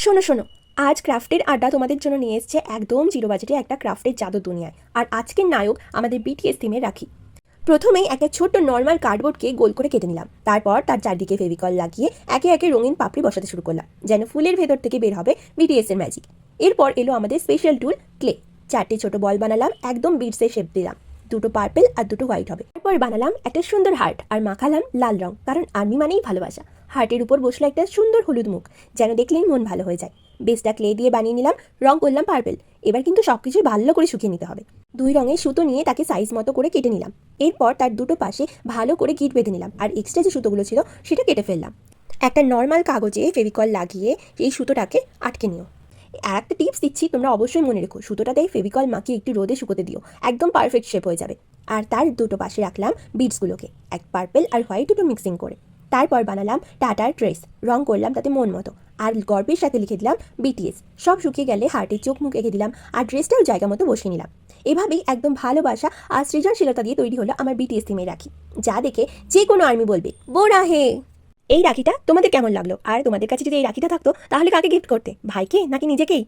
শোনো শোনো, আজ ক্রাফটের আড্ডা তোমাদের জন্য নিয়ে এসছে একদম জিরো বাজেটে একটা ক্রাফটের জাদু দুনিয়ায়। আর আজকের নায়ক আমাদের বিটিএস থিমের রাখি। প্রথমেই একটা ছোট্ট নর্মাল কার্ডবোর্ডকে গোল করে কেটে নিলাম। তারপর তার চারদিকে ফেভিকল লাগিয়ে একে একে রঙিন পাপড়ি বসাতে শুরু করলাম, যেন ফুলের ভেতর থেকে বের হবে বিটিএস এর ম্যাজিক। এরপর এলো আমাদের স্পেশাল টুল ক্লে। 4টে ছোট বল বানালাম, একদম বিটসের শেপ দিলাম। 2টো পার্পেল আর 2টো হোয়াইট হবে। তারপর বানালাম একটা সুন্দর হার্ট আর মাখালাম লাল রং, কারণ আর্মি মানেই ভালোবাসা। হার্টের উপর বসলো একটা সুন্দর হলুদ মুখ, যেন দেখলেই মন ভালো হয়ে যায়। বেসটা ক্লে দিয়ে বানিয়ে নিলাম, রং করলাম পার্পেল। এবার কিন্তু সবকিছুই ভালো করে শুকিয়ে নিতে হবে। 2 রঙের সুতো নিয়ে তাকে সাইজ মতো করে কেটে নিলাম। এরপর তার দুটো পাশে ভালো করে গিট বেঁধে নিলাম, আর এক্সট্রা যে সুতোগুলো ছিল সেটা কেটে ফেললাম। একটা নর্মাল কাগজে ফেভিকল লাগিয়ে এই সুতোটাকে আটকে নিও। আর একটা টিপস দিচ্ছি, তোমরা অবশ্যই মনে রেখো, সুতোটাতে ফেভিকল মাখিয়ে একটু রোদে শুকোতে দিও, একদম পারফেক্ট শেপ হয়ে যাবে। আর তার দুটো পাশে রাখলাম বিটসগুলোকে, এক পার্পেল আর হোয়াইট দুটো মিক্সিং করে। তারপর বানালাম টাটার ড্রেস, রং করলাম তাতে মন মতো, আর গর্বের সাথে লিখে দিলাম বিটিএস। সব শুকিয়ে গেলে হার্টের চোখ মুখ এঁকে দিলাম, আর ড্রেসটাও জায়গা মতো বসিয়ে নিলাম। এভাবেই একদম ভালোবাসা আর সৃজনশীলতা দিয়ে তৈরি হলো আমার বিটিএস থিমের রাখি, যা দেখে যে কোনো আর্মি বলবে বোরা হে। এই রাখিটা তোমাদের কেমন লাগলো? আর তোমাদের কাছে যদি এই রাখিটা থাকতো তাহলে কাকে গিফট করতে, ভাইকে নাকি নিজেকেই?